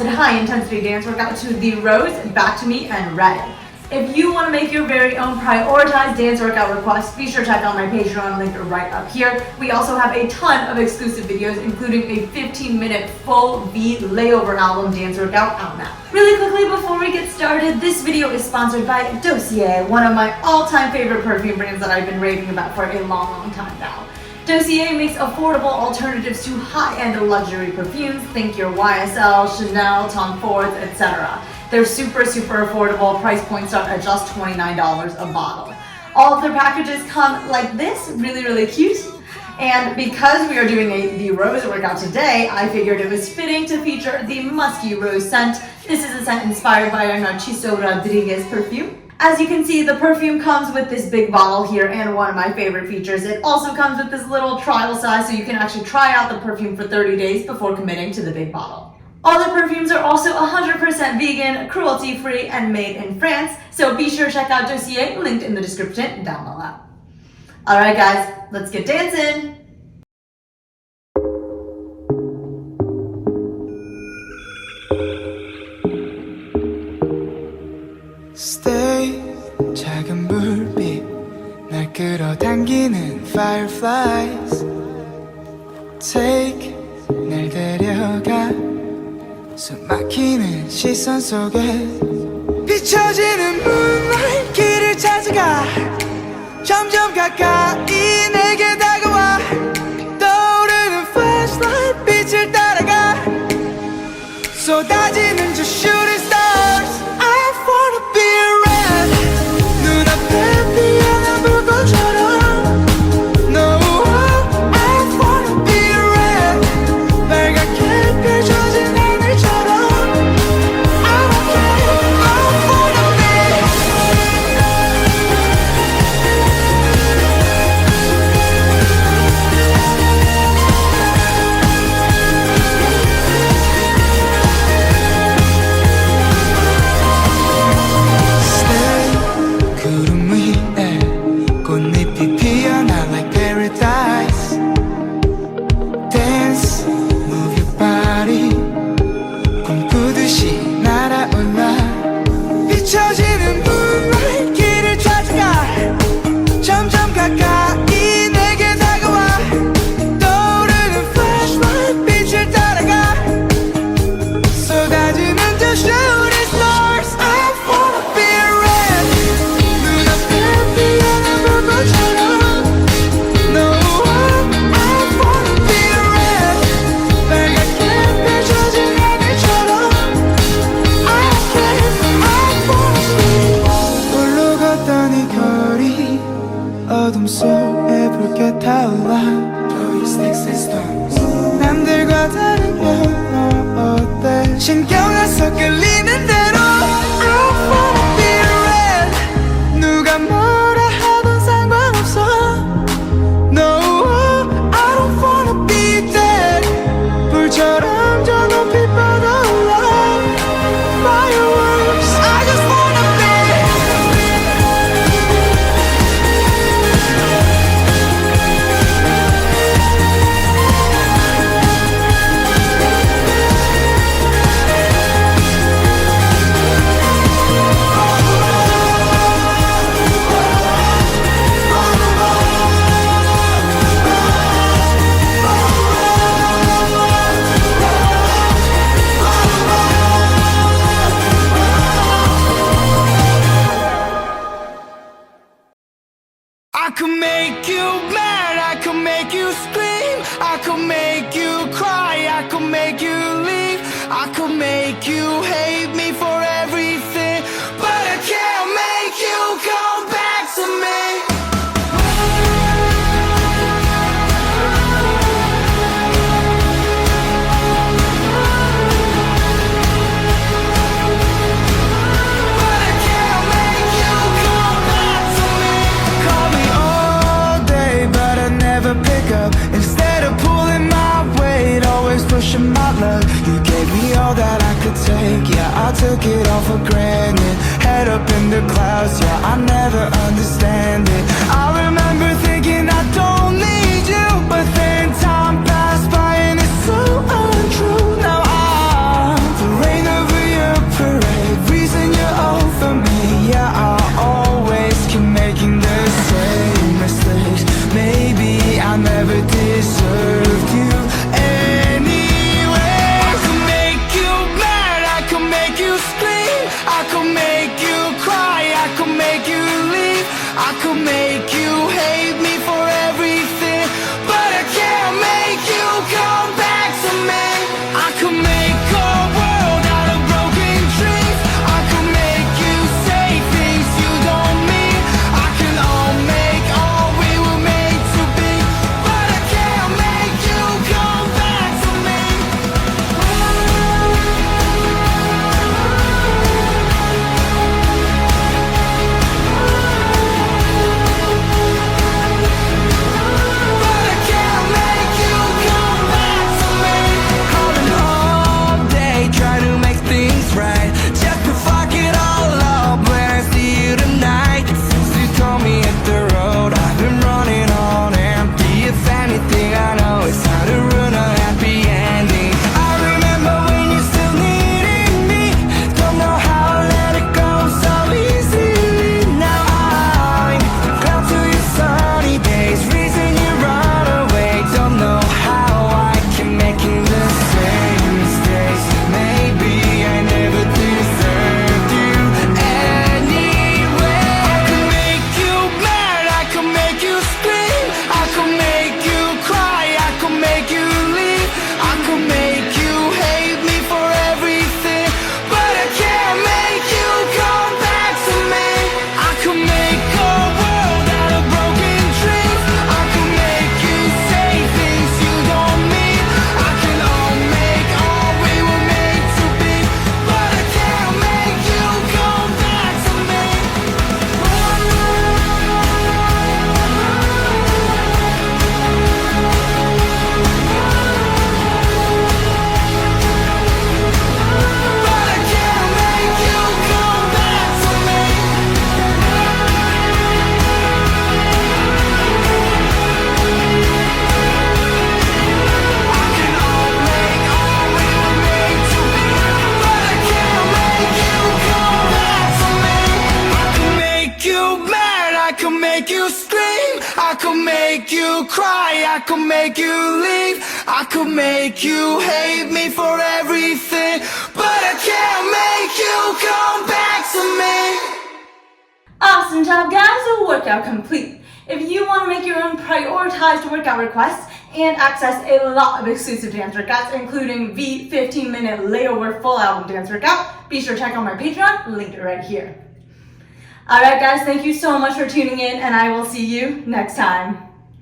requested high-intensity dance workout to the Rose, Back to Me, and Red. If you want to make your very own prioritized dance workout requests, be sure to check out my Patreon link right up here. We also have a ton of exclusive videos, including a 15-minute full V layover album dance workout out now. Really quickly before we get started, this video is sponsored by Dossier, one of my all-time favorite perfume brands that I've been raving about for a long time now. Dossier makes affordable alternatives to high-end luxury perfumes. Think your YSL, Chanel, Tom Fords, etc. They're super affordable. Price points start at just $29 a bottle. All of their packages come like this, really cute. And because we are doing the Rose workout today, I figured it was fitting to feature the Musky Rose scent. This is a scent inspired by our Narciso Rodriguez perfume. As you can see, the perfume comes with this big bottle here, and one of my favorite features, it also comes with this little trial size so you can actually try out the perfume for 30 days before committing to the big bottle. All the perfumes are also 100% vegan, cruelty-free, and made in France, so be sure to check out Dossier, linked in the description down below. Alright guys, let's get dancing! Stay, 작은 불빛 날 끌어당기는 fireflies. Take, 날 데려가 숨막히는 시선 속에 비춰지는 moonlight 길을 찾아가 점점 가까이 내게 다가와 떠오르는 flashlight 빛을 따라가 쏟아지는 저 shooting stars. I wanna be red 눈앞에 피어난 불꽃처럼 No, I wanna be red 빨갛게 펼쳐진 비춰지는 moonlight 길을 찾아가 점점 가까이 내게 다가와 떠오르는 flashlight 빛을 따라가 쏟아지는 저 shooting stars. I wanna be red 눈앞에 피어난 불꽃처럼 No, I wanna be red 빨갛게 펼쳐진 하늘처럼 홀로 걷던 이 거리 어둠 속에 붉게 타올라 Sticks and stones 남들과 다르면 어때 신경 안 써 끌리는 대로 I wanna be red 누가 뭐라 하던 상관없어 No, I don't wanna be dead 불처럼 저 높이 뻗어올라 Fireworks I just wanna be I could make you mad, I could make you scream, I could make you cry, I could make you leave, I could make you hate me for everything, but I can't make you come back to me. Instead of pulling my weight, always pushing my luck. You gave me all that I could take, yeah, I took it all for granted. Head up in the clouds, yeah, I never understand it. I remember thinking I don't need you, but then time passed by and it's so untrue. Now I'm the rain I could make you hate me for everything, but I can't make you come back to me. I could make a world out of broken dreams. I could make you say things you don't mean. I can all make all we were made to be, but I can't make you come back to me. But I can't make you come back to me. Calling all day, trying to make things right, just to fuck it all up when I see you tonight. Since you told me hit the road, I've been running on empty. If anything, I know it's how to ruin a happy ending. I remember when you still needed me. Don't know how I let it go so easily. Now I'm down to your sunny days, reason you run away. Don't know how I can make you the same mistakes. Maybe I never deserved you anyway. I could make you mad, I could make you scream, I could make you cry, I could make you leave, I could make you hate me for everything, but I can't make you come back to me. I could make a world out of broken dreams. I could make you say things you don't mean. I can all make all we were made to be, but I can't make you come back to me. But I can't make you come back to me. I can all make all we were made to be, but I can't make you come back to me. I could make you mad, I could make you scream, I could make you cry, I could make you leave, I could make you hate me for everything, but I can't make you come back to me. Awesome job, guys! A workout complete. If you want to make your own prioritized workout requests and access a lot of exclusive dance workouts, including the 15-minute layover full album dance workout, be sure to check out my Patreon, linked right here. Alright guys, thank you so much for tuning in, and I will see you next time.